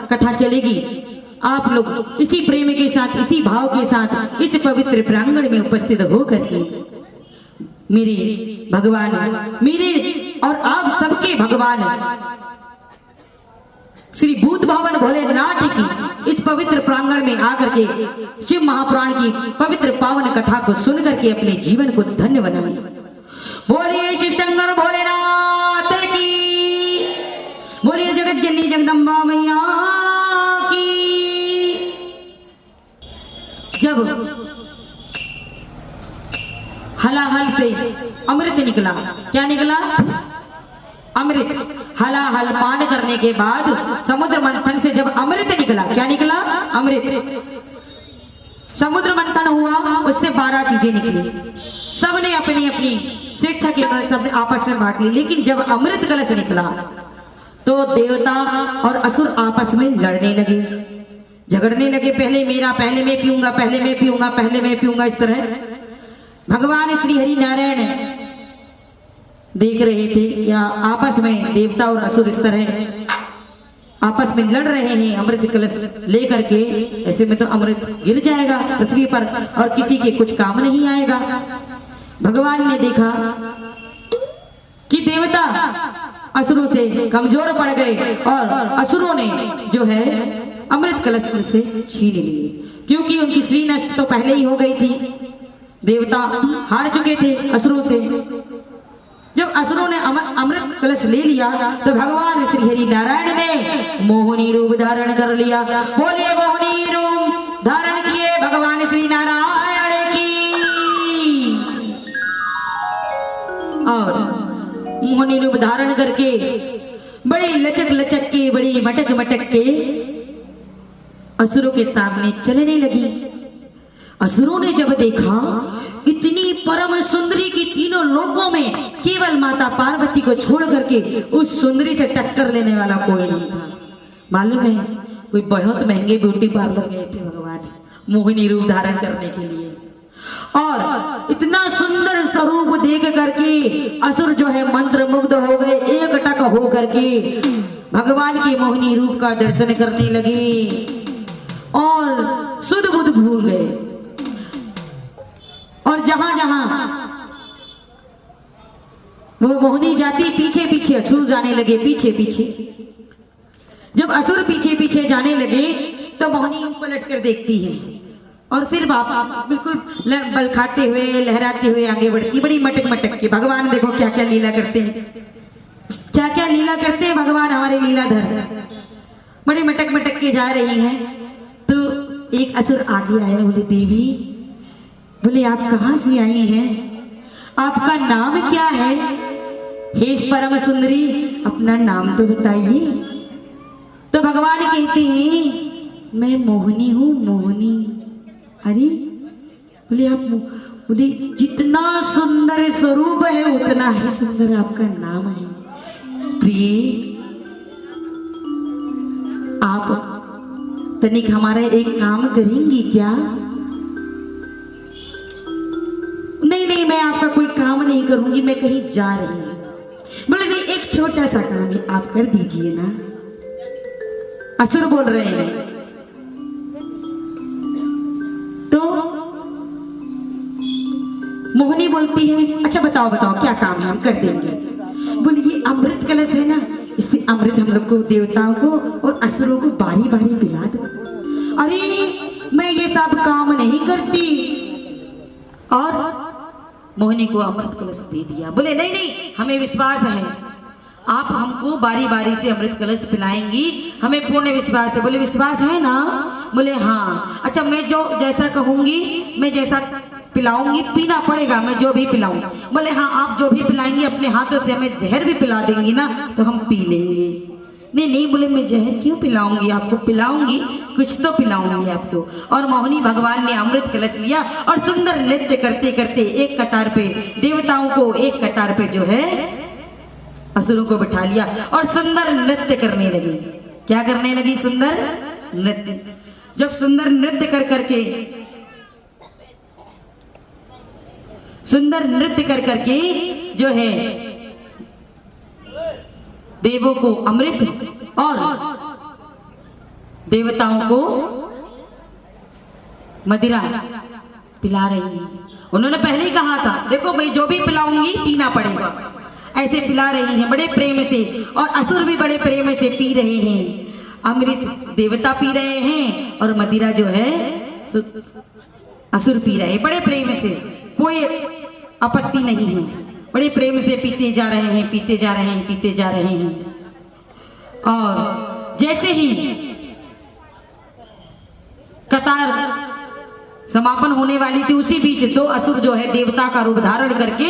कथा चलेगी। आप लोग इसी प्रेम के साथ, इसी भाव के साथ इस पवित्र प्रांगण में उपस्थित होकर के मेरे भगवान, मेरे और आप सबके भगवान श्री भूत भवन भोलेनाथ की इस पवित्र प्रांगण में आकर के शिव महापुराण की पवित्र पावन कथा को सुन करके अपने जीवन को धन्य बनाए। बोलिए शिव शंकर भोलेनाथ की, बोलिए जगत जननी जगदम्बा मैया की। जब हलाहल से अमृत निकला, क्या निकला? अमृत। हलाहल पान करने के बाद समुद्र मंथन से जब अमृत निकला, क्या निकला? अमृत। समुद्र मंथन हुआ, उससे 12 चीजें निकली। सबने अपनी अपनी स्वेच्छा के अनुसार सबने आपस में बांट ली। लेकिन जब अमृत कलश निकला तो देवता और असुर आपस में लड़ने लगे, झगड़ने लगे। पहले मेरा, पहले मैं पीऊंगा, पहले मैं पीऊंगा, पहले मैं पीऊंगा, इस तरह भगवान श्री हरि नारायण देख रहे थे या आपस में देवता और असुर इस तरह आपस में लड़ रहे हैं अमृत कलश लेकर के। ऐसे में तो अमृत गिर जाएगा पृथ्वी पर और किसी के कुछ काम नहीं आएगा। भगवान ने देखा कि देवता असुरों से कमजोर पड़ गए और असुरों ने जो है अमृत कलश से छीन लिए, क्योंकि उनकी स्त्री नष्ट तो पहले ही हो गई थी। देवता हार चुके थे असुरों से। जब असुरों ने अमृत कलश ले लिया तो भगवान श्री हरि नारायण ने मोहिनी रूप धारण कर लिया। बोलिए मोहिनी रूप धारण किए भगवान श्री नारायण की। और मोहिनी रूप धारण करके बड़ी लचक लचक के, बड़ी मटक मटक के असुरों के सामने चलने लगी। असुरों ने जब देखा इतनी परम सुंदरी की तीनों लोकों में केवल माता पार्वती को छोड़ करके उस सुंदरी से टक्कर लेने वाला कोई नहीं था। मालूम है, कोई बहुत महंगे ब्यूटी पार्लर गए थे भगवान मोहिनी रूप धारण करने के लिए, और इतना सुंदर स्वरूप देख करके असुर जो है मंत्र मुग्ध हो गए। एक टक हो करके भगवान के मोहिनी रूप का दर्शन करने लगे और सुध बुध भूल गए। और जहां जहां वो मोहिनी जाती, पीछे पीछे असुर जाने लगे, पीछे पीछे। जब असुर पीछे पीछे जाने लगे तो मोहिनी पलट कर देखती है और फिर वापस बिल्कुल बल खाते हुए, लहराते हुए आगे बढ़ती, बड़ी मटक मटक के। भगवान देखो क्या क्या लीला करते हैं, क्या क्या लीला करते हैं भगवान हमारे लीलाधर। बड़ी मटक मटक के जा रही हैं तो एक असुर आगे आया। बोले देवी, बोले आप कहां से आई हैं, आपका नाम क्या है? हे परम सुंदरी, अपना नाम तो बताइए। तो भगवान कहते हैं मैं मोहिनी हूं, मोहिनी। अरे बोले आप, बोले जितना सुंदर स्वरूप है उतना ही सुंदर आपका नाम है। प्रिय, आप तनिक हमारा एक काम करेंगी क्या? नहीं नहीं, मैं आपका कोई काम नहीं करूंगी, मैं कहीं जा रही हूं। बोले नहीं, एक छोटा सा काम है, आप कर दीजिए ना। असुर बोल रहे हैं। तो मोहिनी बोलती है अच्छा बताओ बताओ क्या काम है, हम कर देंगे। बोले ये अमृत कलश है ना, इससे अमृत हम लोग को, देवताओं को और असुरों को बारी बारी पिला दो। अरे मैं ये सब काम नहीं करती। और मोहिनी को अमृत कलश दे दिया। बोले नहीं नहीं, हमें विश्वास है, आप हमको बारी बारी से अमृत कलश पिलाएंगी, हमें पूर्ण विश्वास है। बोले विश्वास है ना? बोले हाँ। अच्छा, मैं जो जैसा कहूंगी, मैं जैसा पिलाऊंगी, पीना पड़ेगा, मैं जो भी पिलाऊं। बोले हाँ, आप जो भी पिलाएंगी अपने हाथों से हमें जहर भी पिला देंगी ना तो हम पी लेंगे। नहीं नहीं, बोले मैं जहर क्यों पिलाऊंगी आपको, पिलाऊंगी, कुछ तो पिलाऊंगी आपको। और मोहिनी भगवान ने अमृत कलश लिया और सुंदर नृत्य करते करते एक कतार पे देवताओं को, एक कतार पे जो है असुरों को बिठा लिया और सुंदर नृत्य करने लगी। क्या करने लगी? सुंदर नृत्य। जब सुंदर नृत्य कर करके, सुंदर नृत्य कर करके जो है देवों को अमृत और देवताओं को मदिरा पिला रही है। उन्होंने पहले ही कहा था, देखो भाई जो भी पिलाऊंगी पीना पड़ेगा। ऐसे पिला रही हैं बड़े प्रेम से, और असुर भी बड़े प्रेम से पी रहे हैं। अमृत देवता पी रहे हैं और मदिरा जो है असुर पी रहे हैं बड़े प्रेम से, कोई आपत्ति नहीं है। बड़े प्रेम से पीते जा रहे हैं, पीते जा रहे हैं, पीते जा रहे हैं। और जैसे ही कतार समापन होने वाली थी, उसी बीच दो असुर जो है देवता का रूप धारण करके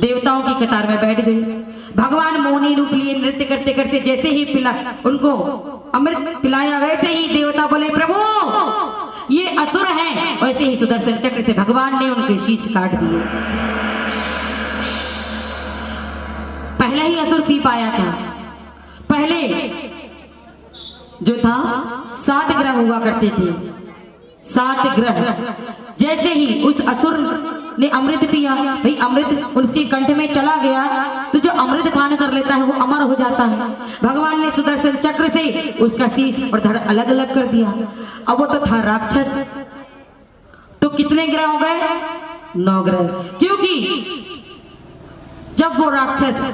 देवताओं की कतार में बैठ गए। भगवान मोहिनी रूप लिए नृत्य करते करते जैसे ही पिला उनको अमृत पिलाया, वैसे ही देवता बोले प्रभु ये असुर हैं। वैसे ही सुदर्शन चक्र से भगवान ने उनके शीश काट दिए। पहले ही असुर पी पाया था। पहले जो था 7 ग्रह हुआ करते थे, 7 ग्रह। जैसे ही उस असुर ने अमृत पिया, भाई अमृत उसके कंठ में चला गया, तो जो अमृत पान कर लेता है वो अमर हो जाता है। भगवान ने सुदर्शन चक्र से उसका शीश और धड़ अलग अलग कर दिया। अब वो तो था राक्षस, तो कितने ग्रह हो गए? 9 ग्रह। क्योंकि जब वो राक्षस